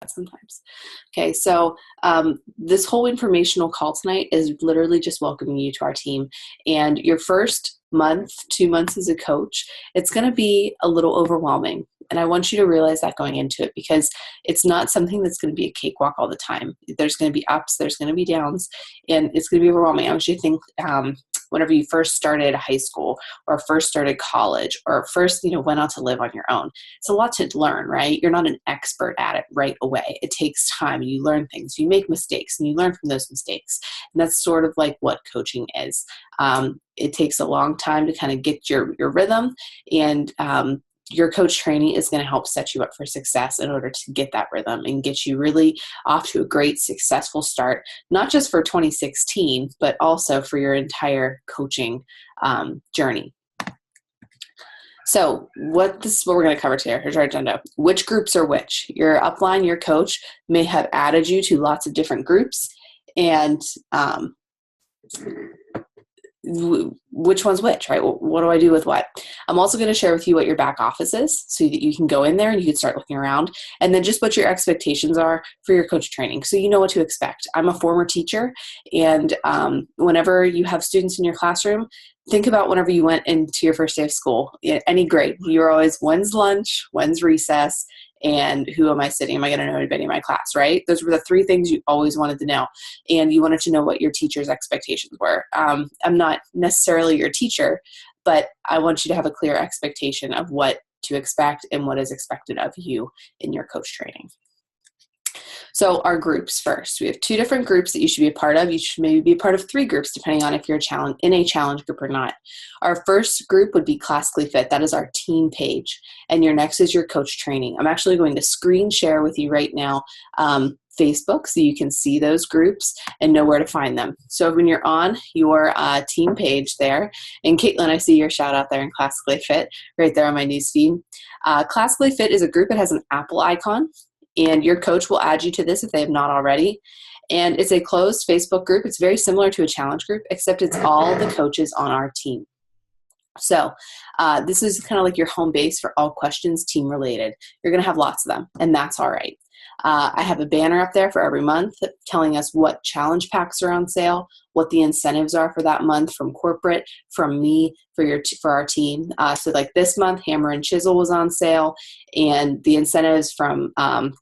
that sometimes. Okay, so this whole informational call tonight is literally just welcoming you to our team. And your first month, 2 months as a coach, it's going to be a little overwhelming. And I want you to realize that going into it, because it's not something that's going to be a cakewalk all the time. There's going to be ups, there's going to be downs, and it's going to be overwhelming. I want you to think whenever you first started high school or first started college or first, went out to live on your own. It's a lot to learn, right? You're not an expert at it right away. It takes time. You learn things, you make mistakes, and you learn from those mistakes. And that's sort of like what coaching is. It takes a long time to kind of get your rhythm, and your coach training is going to help set you up for success in order to get that rhythm and get you really off to a great, successful start, not just for 2016, but also for your entire coaching journey. So what we're going to cover today. Here's our agenda. Which groups are which? Your upline, your coach may have added you to lots of different groups, and which one's which, right? What do I do with what? I'm also going to share with you what your back office is so that you can go in there and you can start looking around, and then just what your expectations are for your coach training so you know what to expect. I'm a former teacher, and whenever you have students in your classroom, think about whenever you went into your first day of school, any grade, you were always, when's lunch, when's recess, and who am I sitting? Am I going to know anybody in my class, right? Those were the 3 things you always wanted to know. And you wanted to know what your teacher's expectations were. I'm not necessarily your teacher, but I want you to have a clear expectation of what to expect and what is expected of you in your coach training. So our groups first. We have 2 different groups that you should be a part of. You should maybe be a part of 3 groups, depending on if you're in a challenge group or not. Our first group would be Classically Fit. That is our team page. And your next is your coach training. I'm actually going to screen share with you right now Facebook so you can see those groups and know where to find them. So when you're on your team page there, and Caitlin, I see your shout out there in Classically Fit right there on my newsfeed. Classically Fit is a group that has an Apple icon. And your coach will add you to this if they have not already. And it's a closed Facebook group. It's very similar to a challenge group, except it's all the coaches on our team. So this is kind of like your home base for all questions team related. You're going to have lots of them, and that's all right. I have a banner up there for every month telling us what challenge packs are on sale, what the incentives are for that month from corporate, from me, for our team. So like this month, Hammer and Chisel was on sale, and the incentives from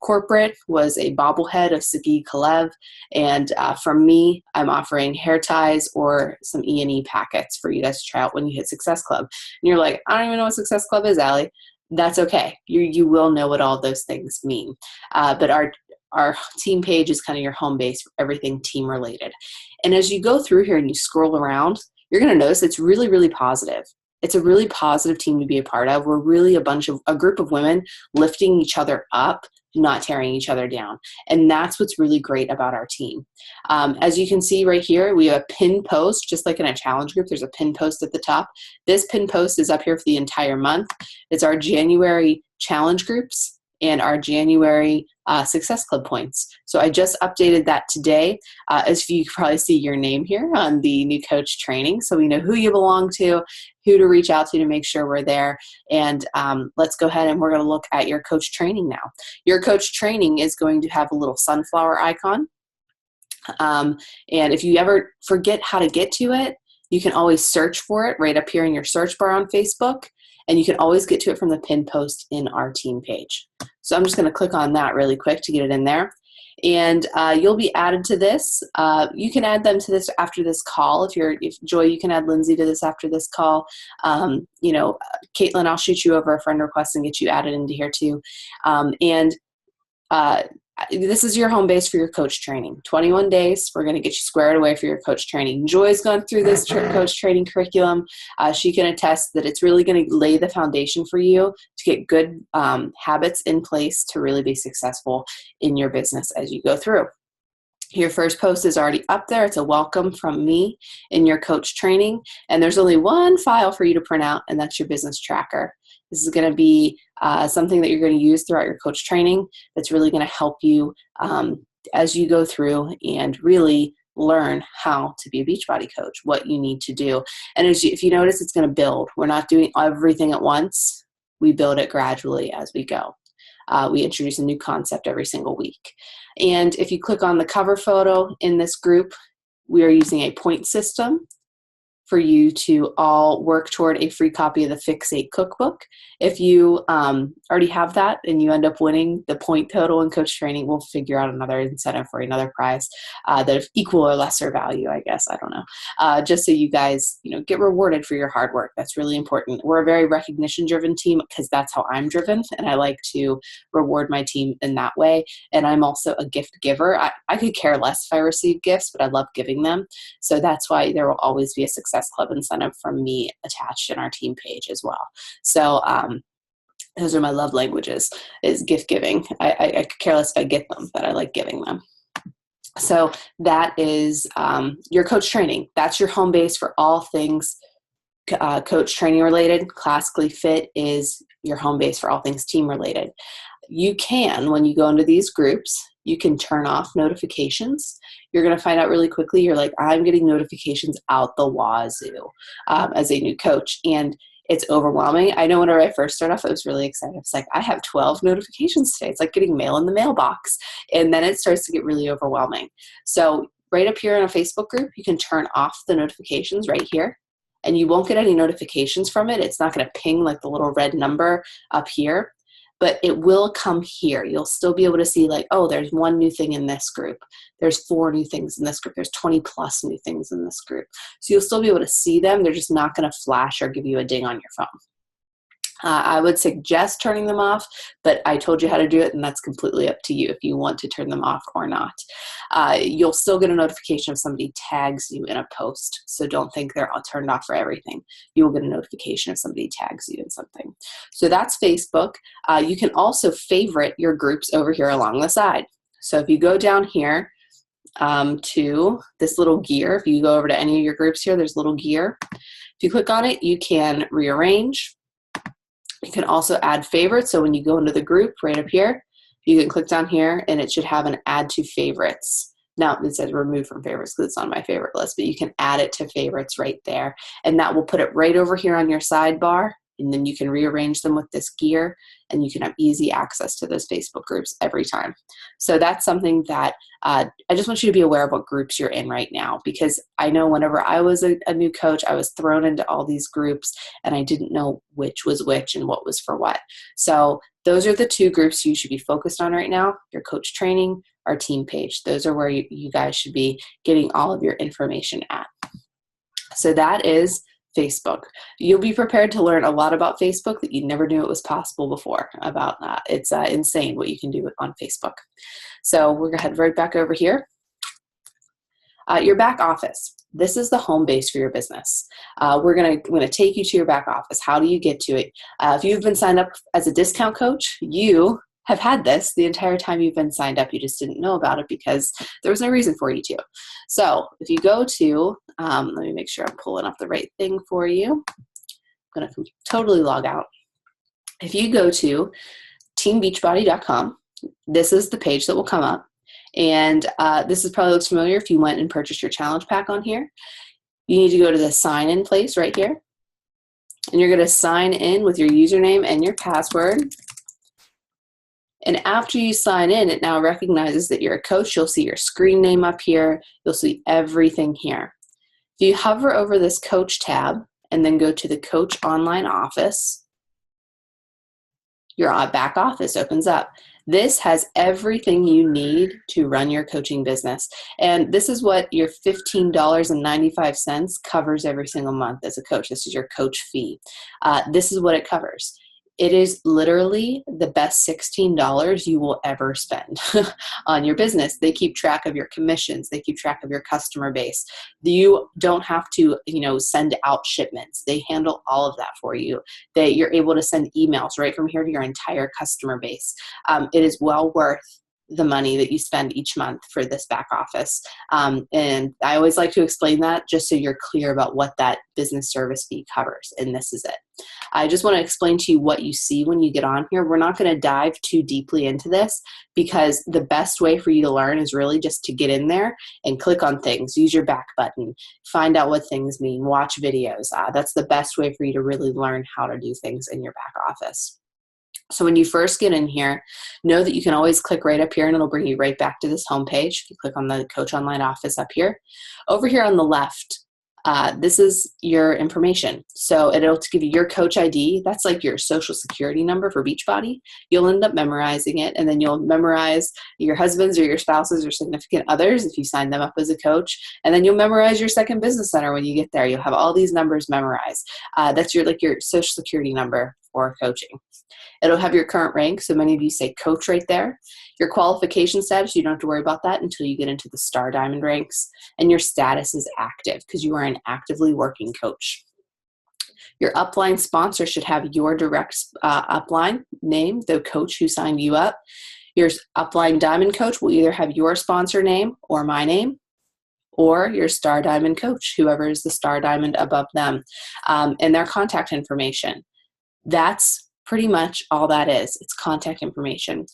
corporate was a bobblehead of Sagi Kalev, and from me, I'm offering hair ties or some E&E packets for you guys to try out when you hit Success Club. And you're like, I don't even know what Success Club is, Allie. That's okay. You will know what all those things mean. But our team page is kind of your home base for everything team related. And as you go through here and you scroll around, you're going to notice it's really, really positive. It's a really positive team to be a part of. We're really a group of women lifting each other up, not tearing each other down. And that's what's really great about our team. As you can see right here, we have a pin post, just like in a challenge group, there's a pin post at the top. This pin post is up here for the entire month. It's our January challenge groups and our January Success Club points. So I just updated that today. As you can probably see your name here on the new coach training. So we know who you belong to, who to reach out to make sure we're there. And let's go ahead and we're going to look at your coach training now. Your coach training is going to have a little sunflower icon. And if you ever forget how to get to it, you can always search for it right up here in your search bar on Facebook. And you can always get to it from the pin post in our team page. So I'm just going to click on that really quick to get it in there. And you'll be added to this. You can add them to this after this call. If Joy, you can add Lindsay to this after this call. Caitlin, I'll shoot you over a friend request and get you added into here too. This is your home base for your coach training. 21 days, we're going to get you squared away for your coach training. Joy's gone through this coach training curriculum. She can attest that it's really going to lay the foundation for you to get good habits in place to really be successful in your business as you go through. Your first post is already up there. It's a welcome from me in your coach training. And there's only one file for you to print out, and that's your business tracker. This is going to be something that you're going to use throughout your coach training that's really going to help you as you go through and really learn how to be a Beachbody coach, what you need to do. And if you notice, it's going to build. We're not doing everything at once. We build it gradually as we go. We introduce a new concept every single week. And if you click on the cover photo in this group, we are using a point system for you to all work toward a free copy of the Fix 8 cookbook. If you already have that and you end up winning the point total in coach training, we'll figure out another incentive for another prize that of equal or lesser value, I guess, I don't know. Just so you guys, get rewarded for your hard work. That's really important. We're a very recognition-driven team because that's how I'm driven, and I like to reward my team in that way. And I'm also a gift giver. I could care less if I receive gifts, but I love giving them. So that's why there will always be a Success Club incentive from me attached in our team page as well. So those are my love languages, is gift giving. I could care less if I get them, but I like giving them. So that is your coach training. That's your home base for all things coach training related. Classically Fit is your home base for all things team related. You can, when you go into these groups, you can turn off notifications. You're going to find out really quickly, you're like, I'm getting notifications out the wazoo as a new coach. And it's overwhelming. I know whenever I first started off, I was really excited. It's like, I have 12 notifications today. It's like getting mail in the mailbox. And then it starts to get really overwhelming. So right up here in a Facebook group, you can turn off the notifications right here. And you won't get any notifications from it. It's not going to ping like the little red number up here. But it will come here. You'll still be able to see like, oh, there's one new thing in this group. There's 4 new things in this group. There's 20 plus new things in this group. So you'll still be able to see them. They're just not going to flash or give you a ding on your phone. I would suggest turning them off, but I told you how to do it, and that's completely up to you if you want to turn them off or not. You'll still get a notification if somebody tags you in a post, so don't think they're all turned off for everything. You will get a notification if somebody tags you in something. So that's Facebook. You can also favorite your groups over here along the side. So if you go down here to this little gear, if you go over to any of your groups here, there's a little gear. If you click on it, you can rearrange. You can also add favorites. So when you go into the group right up here, you can click down here and it should have an add to favorites. Now it says remove from favorites because it's on my favorite list, but you can add it to favorites right there. And that will put it right over here on your sidebar. And then you can rearrange them with this gear and you can have easy access to those Facebook groups every time. So that's something that I just want you to be aware of what groups you're in right now, because I know whenever I was a new coach, I was thrown into all these groups and I didn't know which was which and what was for what. So those are the 2 groups you should be focused on right now, your coach training, our team page. Those are where you guys should be getting all of your information at. So that is Facebook. You'll be prepared to learn a lot about Facebook that you never knew it was possible before. It's insane what you can do on Facebook. So we're going to head right back over here. Your back office. This is the home base for your business. We're going to take you to your back office. How do you get to it? If you've been signed up as a discount coach, you have had this the entire time you've been signed up. You just didn't know about it because there was no reason for you to. So if you go to, let me make sure I'm pulling up the right thing for you. I'm going to totally log out. If you go to teambeachbody.com, this is the page that will come up. And this is probably looks familiar if you went and purchased your challenge pack on here. You need to go to the sign in place right here. And you're going to sign in with your username and your password. And after you sign in, it now recognizes that you're a coach. You'll see your screen name up here. You'll see everything here. If you hover over this coach tab and then go to the coach online office, your back office opens up. This has everything you need to run your coaching business. And this is what your $15.95 covers every single month as a coach. This is your coach fee. This is what it covers. It is literally the best $16 you will ever spend on your business. They keep track of your commissions. They keep track of your customer base. You don't have to, send out shipments. They handle all of that for you. You're able to send emails right from here to your entire customer base. It is well worth the money that you spend each month for this back office. And I always like to explain that just so you're clear about what that business service fee covers. And this is it. I just want to explain to you what you see when you get on here. We're not going to dive too deeply into this because the best way for you to learn is really just to get in there and click on things, use your back button, find out what things mean, watch videos. That's the best way for you to really learn how to do things in your back office. So when you first get in here, know that you can always click right up here and it'll bring you right back to this homepage. If you click on the Coach Online Office up here. Over here on the left, this is your information. So it'll give you your coach ID. That's like your social security number for Beachbody. You'll end up memorizing it, and then you'll memorize your husband's or your spouse's or significant others if you sign them up as a coach. And then you'll memorize your second business center when you get there. You'll have all these numbers memorized. That's your social security number for coaching. It'll have your current rank. So many of you say coach right there. Your qualification status, you don't have to worry about that until you get into the star diamond ranks. And your status is active because you are an actively working coach. Your upline sponsor should have your direct upline name, the coach who signed you up. Your upline diamond coach will either have your sponsor name or my name, or your star diamond coach, whoever is the star diamond above them, and their contact information. That's pretty much all that is. It's contact information.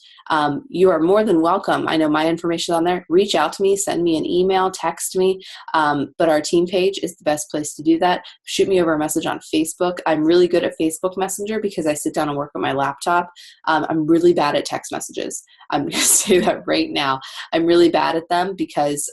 You are more than welcome. I know my information is on there. Reach out to me, send me an email, text me. But our team page is the best place to do that. Shoot me over a message on Facebook. I'm really good at Facebook Messenger because I sit down and work on my laptop. I'm really bad at text messages. I'm going to say that right now. I'm really bad at them because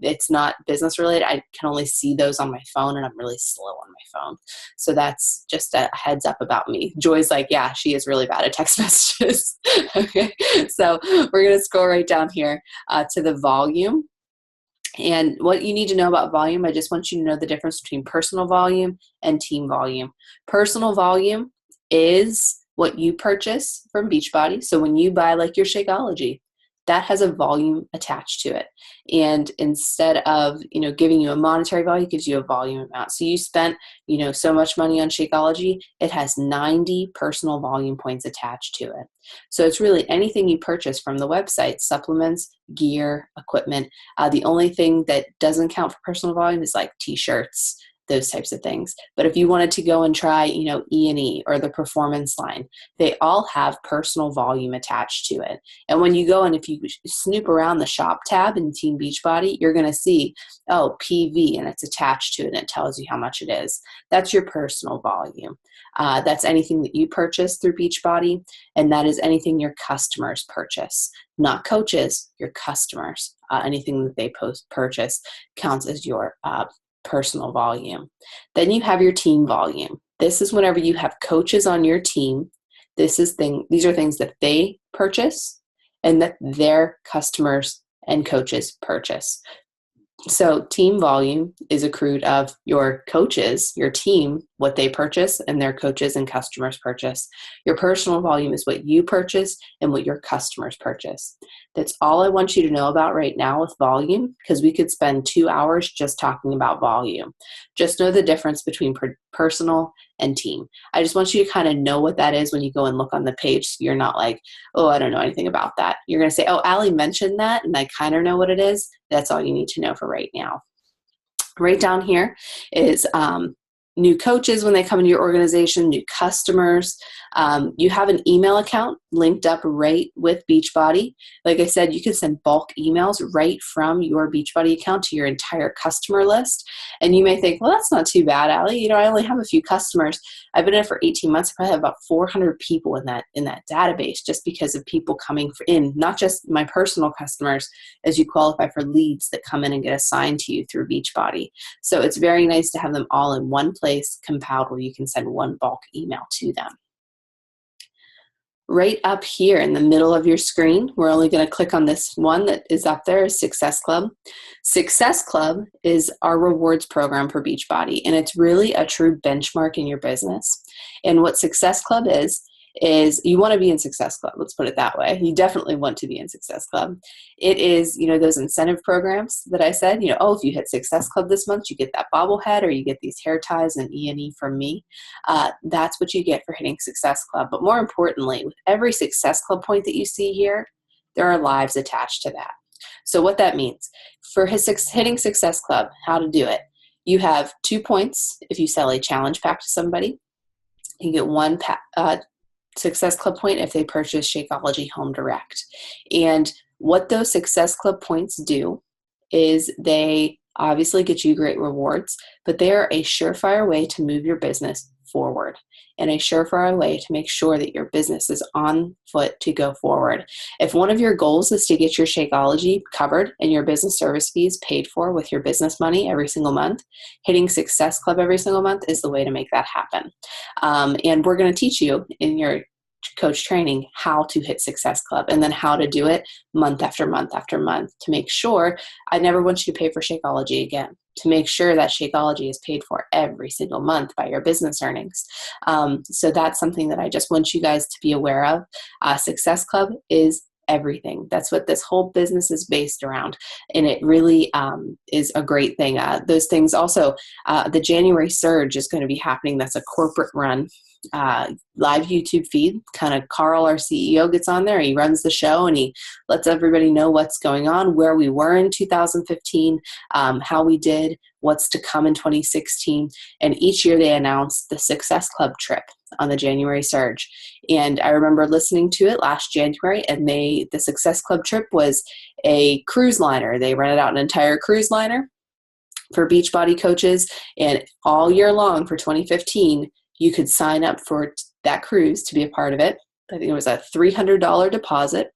it's not business related. I can only see those on my phone, and I'm really slow on my phone. So that's just a heads up about me. Joy's like, yeah, she is really bad at text messages. Okay. So we're going to scroll right down here to the volume. And what you need to know about volume, I just want you to know the difference between personal volume and team volume. Personal volume is what you purchase from Beachbody. So when you buy like your Shakeology, that has a volume attached to it. And instead of, giving you a monetary value, it gives you a volume amount. So you spent, so much money on Shakeology, it has 90 personal volume points attached to it. So it's really anything you purchase from the website, supplements, gear, equipment. The only thing that doesn't count for personal volume is like t-shirts, those types of things. But if you wanted to go and try, E&E or the performance line, they all have personal volume attached to it. And when you go and if you snoop around the shop tab in Team Beachbody, you're going to see, PV, and it's attached to it and it tells you how much it is. That's your personal volume. That's anything that you purchase through Beachbody, and that is anything your customers purchase. Not coaches, your customers. Anything that they purchase counts as your personal volume. Then you have your team volume. This is whenever you have coaches on your team. These are things that they purchase and that their customers and coaches purchase. So team volume is accrued of your coaches, your team, what they purchase, and their coaches and customers purchase. Your personal volume is what you purchase and what your customers purchase. That's all I want you to know about right now with volume, because we could spend 2 hours just talking about volume. Just know the difference between personal and team. I just want you to kind of know what that is when you go and look on the page. So you're not like, oh, I don't know anything about that. You're going to say, oh, Allie mentioned that, and I kind of know what it is. That's all you need to know for right now. Right down here is new coaches when they come into your organization, new customers. You have an email account linked up right with Beachbody. Like I said, you can send bulk emails right from your Beachbody account to your entire customer list. And you may think, well, that's not too bad, Allie. I only have a few customers. I've been in it for 18 months. I probably have about 400 people in that database just because of people coming in, not just my personal customers, as you qualify for leads that come in and get assigned to you through Beachbody. So it's very nice to have them all in one place, compiled, where you can send one bulk email to them. Right up here in the middle of your screen, we're only going to click on this one that is up there, Success Club. Success Club is our rewards program for Beachbody, and it's really a true benchmark in your business. And what Success Club is you want to be in Success Club. Let's put it that way. You definitely want to be in Success Club. It is, those incentive programs that I said, if you hit Success Club this month, you get that bobblehead or you get these hair ties and E&E from me. That's what you get for hitting Success Club. But more importantly, with every Success Club point that you see here, there are lives attached to that. So what that means for hitting Success Club, how to do it. You have 2 points if you sell a challenge pack to somebody. You get 1 Success Club point if they purchase Shakeology Home Direct. And what those Success Club points do is they obviously get you great rewards, but they are a surefire way to move your business forward in a surefire way to make sure that your business is on foot to go forward. If one of your goals is to get your Shakeology covered and your business service fees paid for with your business money every single month, hitting Success Club every single month is the way to make that happen. And we're going to teach you in your coach training how to hit Success Club and then how to do it month after month after month to make sure I never want you to pay for Shakeology again, to make sure that Shakeology is paid for every single month by your business earnings. So that's something that I just want you guys to be aware of. Success Club is everything. That's what this whole business is based around. And it really is a great thing. Those things also, the January surge is going to be happening. That's a corporate run live YouTube feed. Kind of Carl, our CEO, gets on there. He runs the show and he lets everybody know what's going on, where we were in 2015, how we did, what's to come in 2016. And each year they announce the Success Club trip on the January surge. And I remember listening to it last January, and the Success Club trip was a cruise liner. They rented out an entire cruise liner for Beachbody coaches, and all year long for 2015, you could sign up for that cruise to be a part of it. I think it was a $300 deposit,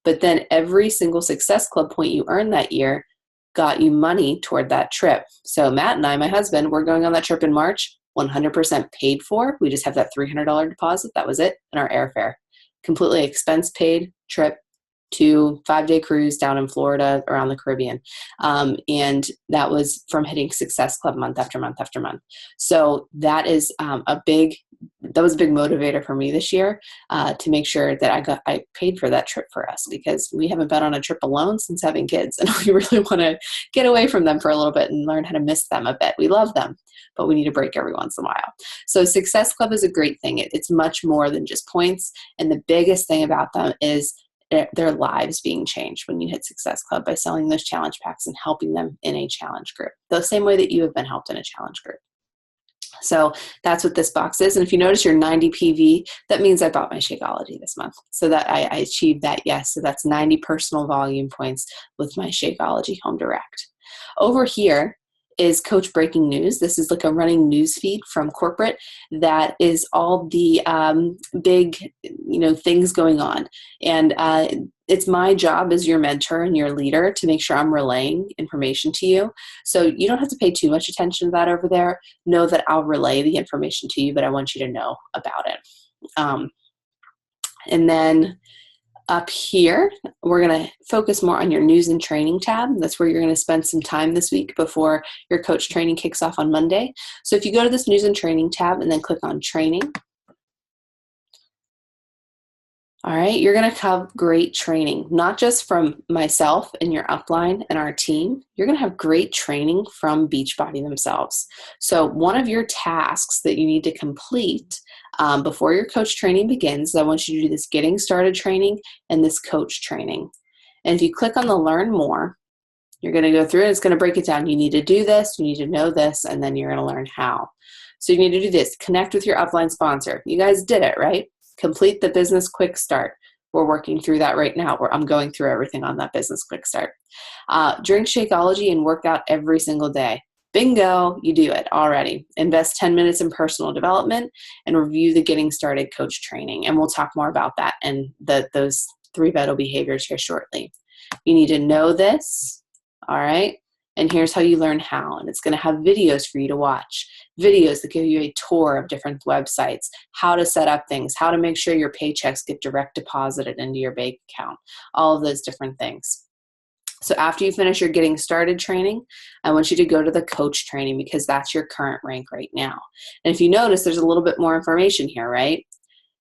but then every single Success Club point you earned that year got you money toward that trip. So Matt and I, my husband, we're going on that trip in March, 100% paid for. We just have that $300 deposit. That was it, and our airfare. Completely expense paid trip to 5-day cruise down in Florida around the Caribbean. And that was from hitting Success Club month after month after month. So that is that was a big motivator for me this year to make sure that I paid for that trip for us, because we haven't been on a trip alone since having kids, and we really want to get away from them for a little bit and learn how to miss them a bit. We love them, but we need a break every once in a while. So Success Club is a great thing. It's much more than just points. And the biggest thing about them is their lives being changed when you hit Success Club by selling those challenge packs and helping them in a challenge group, the same way that you have been helped in a challenge group. So that's what this box is. And if you notice your 90 PV, that means I bought my Shakeology this month. So that I achieved that, yes. So that's 90 personal volume points with my Shakeology Home Direct. Over here is Coach Breaking News. This is like a running news feed from corporate that is all the big, things going on. And it's my job as your mentor and your leader to make sure I'm relaying information to you. So you don't have to pay too much attention to that over there. Know that I'll relay the information to you, but I want you to know about it. And then up here, we're going to focus more on your news and training tab. That's where you're going to spend some time this week before your coach training kicks off on Monday. So if you go to this news and training tab and then click on training, all right, you're going to have great training, not just from myself and your upline and our team. You're going to have great training from Beachbody themselves. So one of your tasks that you need to complete before your coach training begins, I want you to do this getting started training and this coach training. And if you click on the learn more, you're going to go through and it's going to break it down. You need to do this, you need to know this, and then you're going to learn how. So you need to do this. Connect with your upline sponsor. You guys did it, right? Complete the business quick start. We're working through that right now, where I'm going through everything on that business quick start. Drink Shakeology and work out every single day. Bingo, you do it already. Invest 10 minutes in personal development and review the Getting Started coach training. And we'll talk more about that and those 3 vital behaviors here shortly. You need to know this, all right? And here's how you learn how. And it's going to have videos for you to watch, videos that give you a tour of different websites, how to set up things, how to make sure your paychecks get direct deposited into your bank account, all of those different things. So after you finish your getting started training, I want you to go to the coach training, because that's your current rank right now. And if you notice, there's a little bit more information here, right?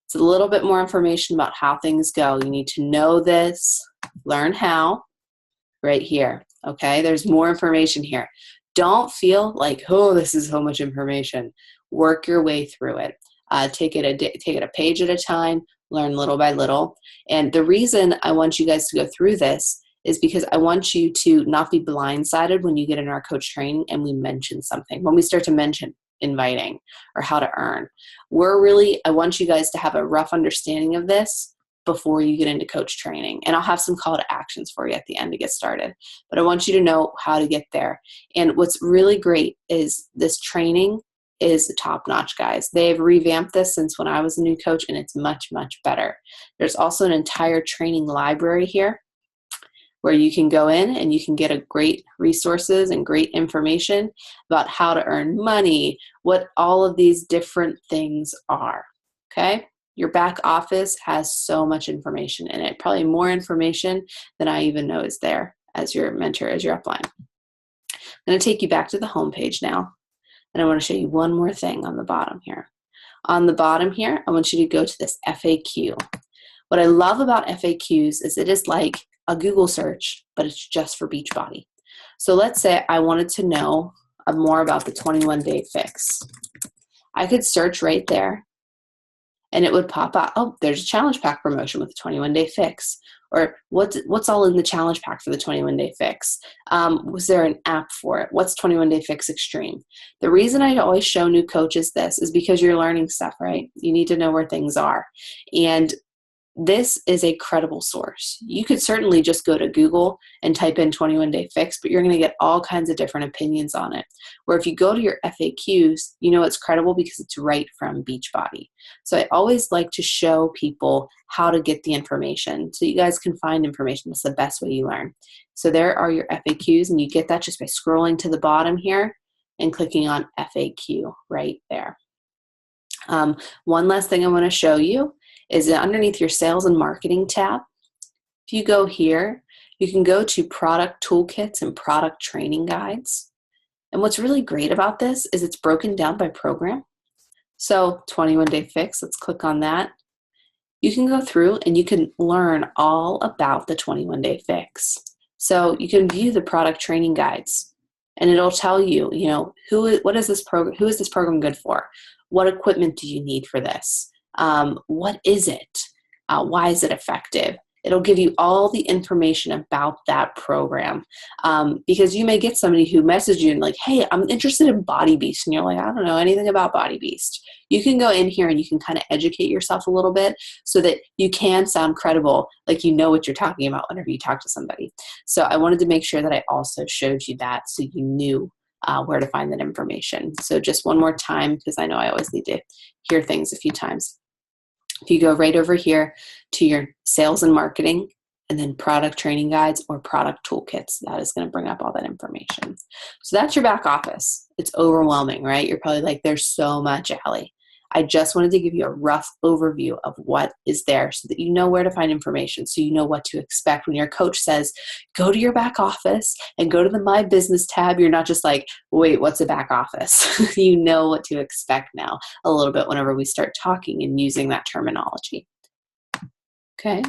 It's a little bit more information about how things go. You need to know this, learn how, right here. Okay, there's more information here. Don't feel like, oh, this is so much information. Work your way through it. Take it a page at a time, learn little by little. And the reason I want you guys to go through this is because I want you to not be blindsided when you get in our coach training and we mention something. When we start to mention inviting or how to earn, I want you guys to have a rough understanding of this before you get into coach training. And I'll have some call to actions for you at the end to get started. But I want you to know how to get there. And what's really great is this training is top-notch, guys. They've revamped this since when I was a new coach, and it's much, much better. There's also an entire training library here where you can go in and you can get a great resources and great information about how to earn money, what all of these different things are, okay? Your back office has so much information in it, probably more information than I even know is there as your mentor, as your upline. I'm going to take you back to the home page now, and I want to show you one more thing on the bottom here. On the bottom here, I want you to go to this FAQ. What I love about FAQs is it is like a Google search, but it's just for Beachbody. So let's say I wanted to know more about the 21-day fix. I could search right there, and it would pop up. Oh, there's a challenge pack promotion with the 21-day fix. Or what's all in the challenge pack for the 21-day fix? Was there an app for it? What's 21-day fix extreme? The reason I always show new coaches this is because you're learning stuff, right? You need to know where things are. And this is a credible source. You could certainly just go to Google and type in 21-day fix, but you're going to get all kinds of different opinions on it. Where if you go to your FAQs, you know it's credible because it's right from Beachbody. So I always like to show people how to get the information so you guys can find information. That's the best way you learn. So there are your FAQs, and you get that just by scrolling to the bottom here and clicking on FAQ right there. One last thing I want to show you is underneath your sales and marketing tab. If you go here, you can go to product toolkits and product training guides. And what's really great about this is it's broken down by program. So 21-day fix, let's click on that. You can go through and you can learn all about the 21-day fix. So you can view the product training guides, and it'll tell you, who is this program good for? What equipment do you need for this? What is it? Why is it effective? It'll give you all the information about that program, because you may get somebody who messages you and like, hey, I'm interested in Body Beast. And you're like, I don't know anything about Body Beast. You can go in here and you can kind of educate yourself a little bit so that you can sound credible, like you know what you're talking about whenever you talk to somebody. So I wanted to make sure that I also showed you that so you knew where to find that information. So just one more time, because I know I always need to hear things a few times. If you go right over here to your sales and marketing and then product training guides or product toolkits, that is going to bring up all that information. So that's your back office. It's overwhelming, right? You're probably like, there's so much, Allie. I just wanted to give you a rough overview of what is there so that you know where to find information, so you know what to expect. When your coach says, go to your back office and go to the My Business tab, you're not just like, wait, what's a back office? You know what to expect now a little bit whenever we start talking and using that terminology. Okay.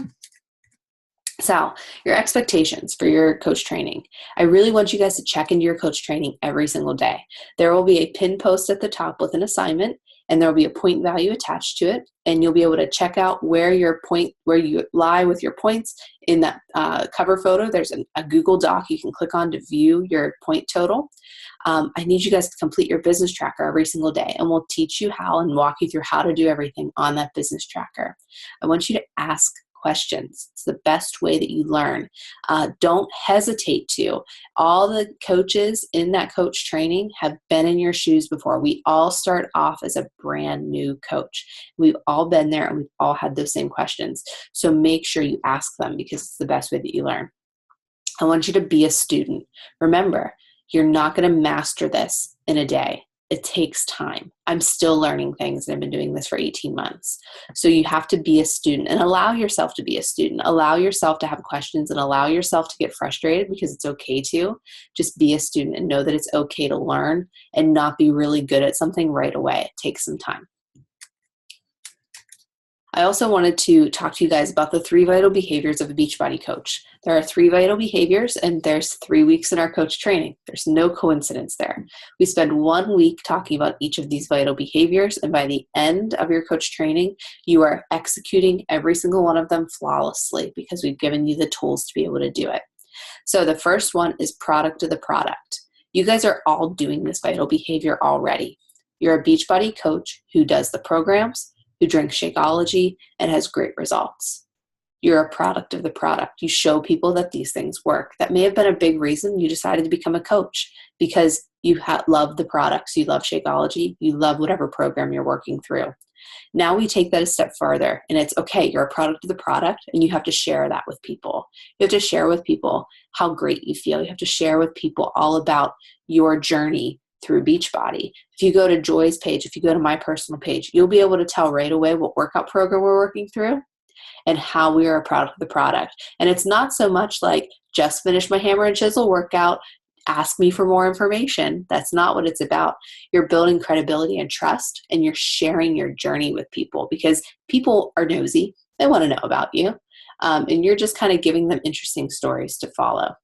So your expectations for your coach training. I really want you guys to check into your coach training every single day. There will be a pin post at the top with an assignment, and there will be a point value attached to it, and you'll be able to check out where you lie with your points in that cover photo. There's a Google Doc you can click on to view your point total. I need you guys to complete your business tracker every single day, and we'll teach you how and walk you through how to do everything on that business tracker. I want you to ask questions. It's the best way that you learn. Don't hesitate to. All the coaches in that coach training have been in your shoes before. We all start off as a brand new coach. We've all been there, and we've all had those same questions. So make sure you ask them, because it's the best way that you learn. I want you to be a student. Remember, you're not going to master this in a day. It takes time. I'm still learning things, and I've been doing this for 18 months. So you have to be a student and allow yourself to be a student. Allow yourself to have questions and allow yourself to get frustrated, because it's okay to. Just be a student and know that it's okay to learn and not be really good at something right away. It takes some time. I also wanted to talk to you guys about the 3 vital behaviors of a Beachbody coach. There are 3 vital behaviors, and there's 3 weeks in our coach training. There's no coincidence there. We spend 1 week talking about each of these vital behaviors, and by the end of your coach training, you are executing every single one of them flawlessly, because we've given you the tools to be able to do it. So the first one is product of the product. You guys are all doing this vital behavior already. You're a Beachbody coach who does the programs, who drinks Shakeology, and has great results. You're a product of the product. You show people that these things work. That may have been a big reason you decided to become a coach, because You love the products. You love Shakeology. You love whatever program you're working through. Now we take that a step farther, and it's okay, you're a product of the product, and you have to share that with people. You have to share with people how great you feel. You have to share with people all about your journey through Beachbody. If you go to Joy's page, if you go to my personal page, you'll be able to tell right away what workout program we're working through and how we are a product of the product. And it's not so much like, just finished my hammer and chisel workout, ask me for more information. That's not what it's about. You're building credibility and trust, and you're sharing your journey with people because people are nosy. They want to know about you. And you're just kind of giving them interesting stories to follow.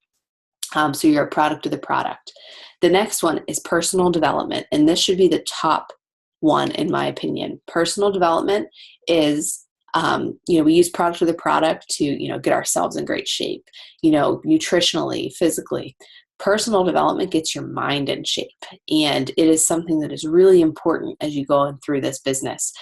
So you're a product of the product. The next one is personal development. And this should be the top one, in my opinion. Personal development is, we use product of the product to, get ourselves in great shape, nutritionally, physically. Personal development gets your mind in shape, and it is something that is really important as you go through this business.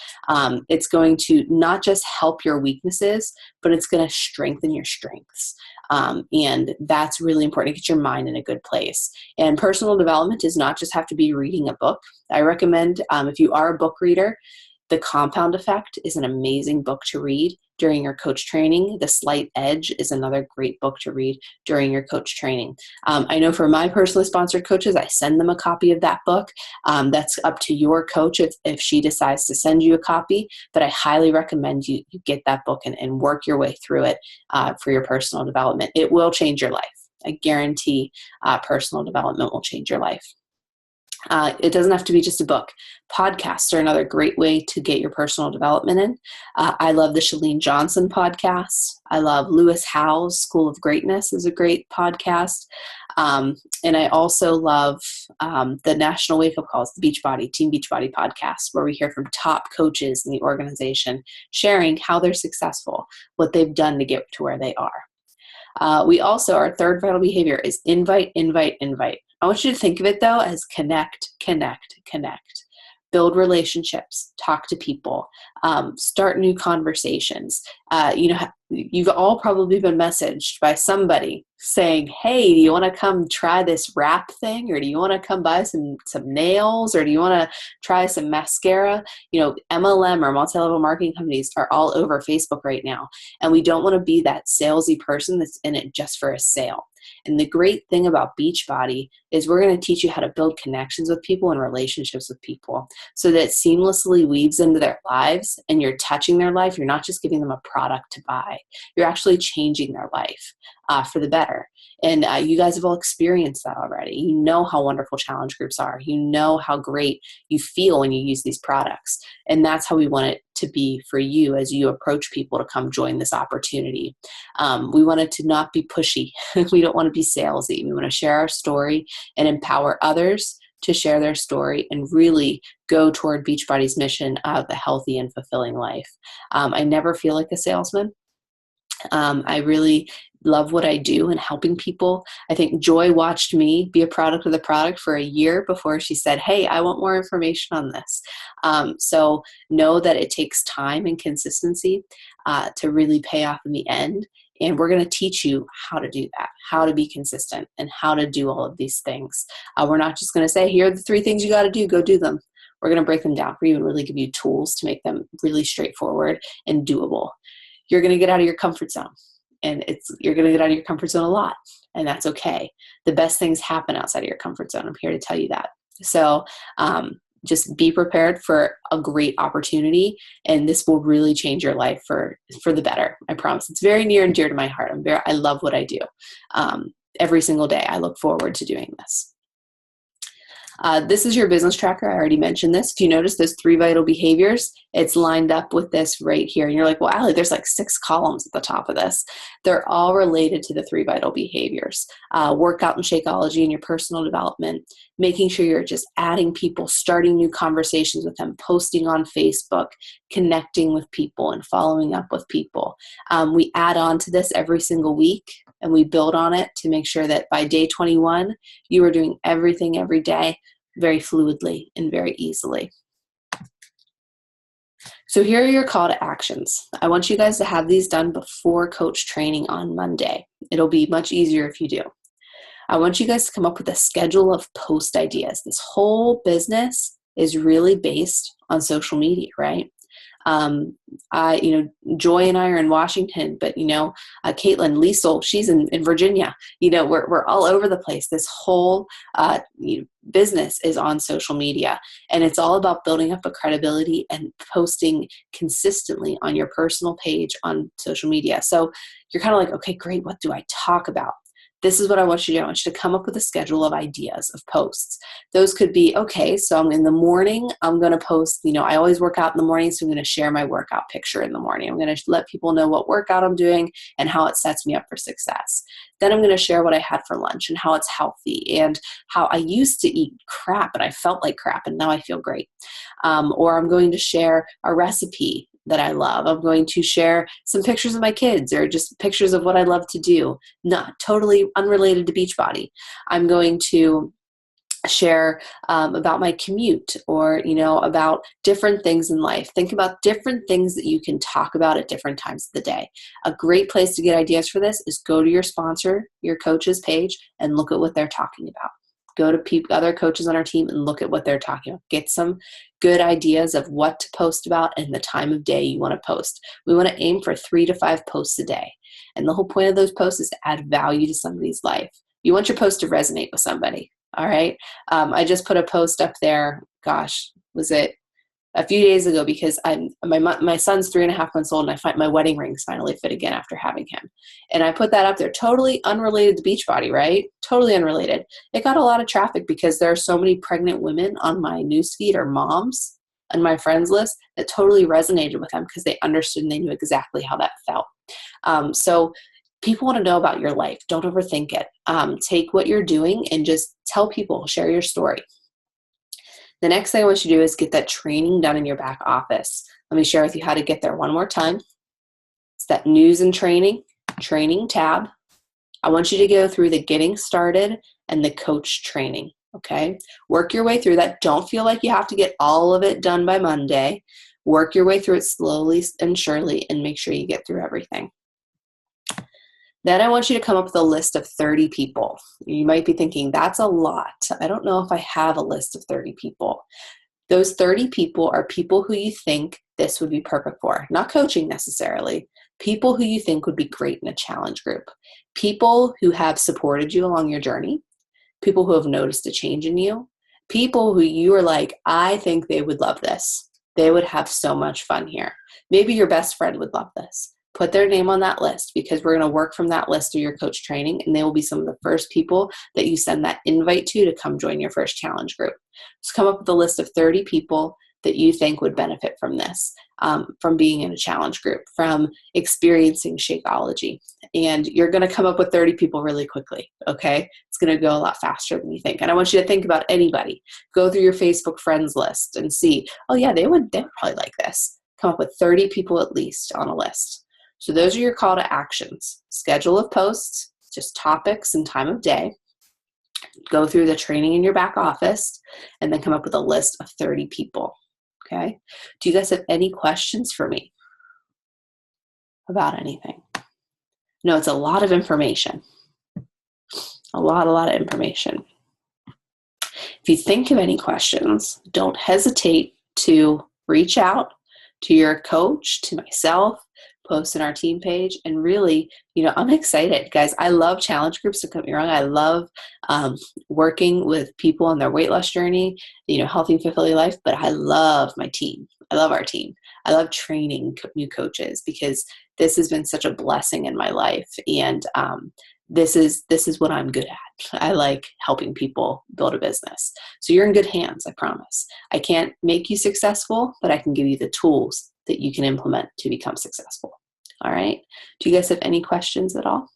It's going to not just help your weaknesses, but it's going to strengthen your strengths. And that's really important to get your mind in a good place. And personal development does not just have to be reading a book. I recommend, if you are a book reader, The Compound Effect is an amazing book to read during your coach training. The Slight Edge is another great book to read during your coach training. I know for my personally sponsored coaches, I send them a copy of that book. That's up to your coach if she decides to send you a copy, but I highly recommend you get that book and work your way through it for your personal development. It will change your life. I guarantee personal development will change your life. It doesn't have to be just a book. Podcasts are another great way to get your personal development in. I love the Chalene Johnson podcast. I love Lewis Howes' School of Greatness is a great podcast. And I also love the National Wake Up Calls, the Team Beachbody podcast, where we hear from top coaches in the organization sharing how they're successful, what they've done to get to where they are. We also, our third vital behavior is invite, invite, invite. I want you to think of it, though, as connect, connect, connect. Build relationships, talk to people, start new conversations. You've all probably been messaged by somebody saying, hey, do you want to come try this wrap thing? Or do you want to come buy some nails? Or do you want to try some mascara? MLM or multi-level marketing companies are all over Facebook right now. And we don't want to be that salesy person that's in it just for a sale. And the great thing about Beachbody is we're going to teach you how to build connections with people and relationships with people so that it seamlessly weaves into their lives and you're touching their life. You're not just giving them a product to buy. You're actually changing their life for the better. And you guys have all experienced that already. You know how wonderful challenge groups are. You know how great you feel when you use these products. And that's how we want it to be for you as you approach people to come join this opportunity. We want it to not be pushy. We don't want to be salesy. We want to share our story and empower others to share their story and really go toward Beachbody's mission of a healthy and fulfilling life. I never feel like a salesman. I really love what I do and helping people. I think Joy watched me be a product of the product for a year before she said, hey, I want more information on this. So know that it takes time and consistency to really pay off in the end. And we're going to teach you how to do that, how to be consistent, and how to do all of these things. We're not just going to say, here are the 3 things you got to do, go do them. We're going to break them down for you and really give you tools to make them really straightforward and doable. You're going to get out of your comfort zone, and you're going to get out of your comfort zone a lot, and that's okay. The best things happen outside of your comfort zone. I'm here to tell you that. So just be prepared for a great opportunity, and this will really change your life for the better. I promise. It's very near and dear to my heart. I love what I do. Every single day, I look forward to doing this. This is your business tracker. I already mentioned this. If you notice those 3 vital behaviors, it's lined up with this right here. And you're like, well, Allie, there's like 6 columns at the top of this. They're all related to the 3 vital behaviors. Workout and Shakeology and your personal development, making sure you're just adding people, starting new conversations with them, posting on Facebook, connecting with people and following up with people. We add on to this every single week, and we build on it to make sure that by day 21, you are doing everything every day very fluidly and very easily. So here are your call to actions. I want you guys to have these done before coach training on Monday. It'll be much easier if you do. I want you guys to come up with a schedule of post ideas. This whole business is really based on social media, right? Joy and I are in Washington, but, Caitlin Liesel, she's in Virginia. We're all over the place. This whole business is on social media, and it's all about building up a credibility and posting consistently on your personal page on social media. So you're kind of like, okay, great. What do I talk about? This is what I want you to do. I want you to come up with a schedule of ideas of posts. Those could be, okay, so I'm in the morning, I'm going to post, I always work out in the morning, so I'm going to share my workout picture in the morning. I'm going to let people know what workout I'm doing and how it sets me up for success. Then I'm going to share what I had for lunch and how it's healthy and how I used to eat crap and I felt like crap and now I feel great. Or I'm going to share a recipe that I love. I'm going to share some pictures of my kids or just pictures of what I love to do, not totally unrelated to Beachbody. I'm going to share about my commute or, about different things in life. Think about different things that you can talk about at different times of the day. A great place to get ideas for this is go to your sponsor, your coach's page, and look at what they're talking about. Go to other coaches on our team and look at what they're talking about. Get some good ideas of what to post about and the time of day you want to post. We want to aim for 3 to 5 posts a day. And the whole point of those posts is to add value to somebody's life. You want your post to resonate with somebody. All right. I just put a post up there. Gosh, was it a few days ago? Because my son's 3.5 months old, and I find my wedding rings finally fit again after having him. And I put that up there, totally unrelated to Beachbody, right? Totally unrelated. It got a lot of traffic because there are so many pregnant women on my newsfeed or moms on my friends list that totally resonated with them because they understood and they knew exactly how that felt. So people want to know about your life. Don't overthink it. Take what you're doing and just tell people, share your story. The next thing I want you to do is get that training done in your back office. Let me share with you how to get there one more time. It's that news and training tab. I want you to go through the getting started and the coach training, okay? Work your way through that. Don't feel like you have to get all of it done by Monday. Work your way through it slowly and surely and make sure you get through everything. Then I want you to come up with a list of 30 people. You might be thinking, that's a lot. I don't know if I have a list of 30 people. Those 30 people are people who you think this would be perfect for. Not coaching necessarily. People who you think would be great in a challenge group. People who have supported you along your journey. People who have noticed a change in you. People who you are like, I think they would love this. They would have so much fun here. Maybe your best friend would love this. Put their name on that list because we're going to work from that list through your coach training, and they will be some of the first people that you send that invite to come join your first challenge group. So come up with a list of 30 people that you think would benefit from this, from being in a challenge group, from experiencing Shakeology. And you're going to come up with 30 people really quickly, okay? It's going to go a lot faster than you think. And I want you to think about anybody. Go through your Facebook friends list and see, oh yeah, they would probably like this. Come up with 30 people at least on a list. So those are your call to actions. Schedule of posts, just topics and time of day. Go through the training in your back office, and then come up with a list of 30 people. Okay? Do you guys have any questions for me about anything? No, it's a lot of information. A lot of information. If you think of any questions, don't hesitate to reach out to your coach, to myself, post in our team page. And really, I'm excited, guys. I love challenge groups, don't get me wrong. I love working with people on their weight loss journey, healthy and fulfilling life, but I love my team. I love our team. I love training new coaches because this has been such a blessing in my life. And this is what I'm good at. I like helping people build a business. So you're in good hands, I promise. I can't make you successful, but I can give you the tools that you can implement to become successful. All right. Do you guys have any questions at all?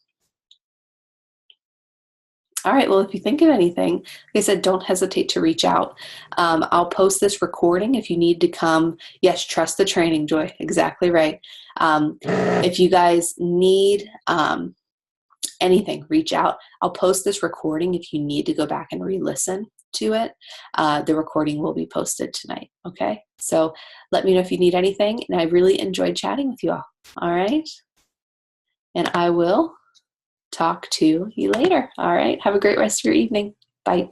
All right. Well, if you think of anything, like I said, don't hesitate to reach out. I'll post this recording if you need to come. Yes, trust the training, Joy. Exactly right. If you guys need anything, reach out. I'll post this recording if you need to go back and re-listen to it. The recording will be posted tonight. Okay. So let me know if you need anything. And I really enjoyed chatting with you all. All right. And I will talk to you later. All right. Have a great rest of your evening. Bye.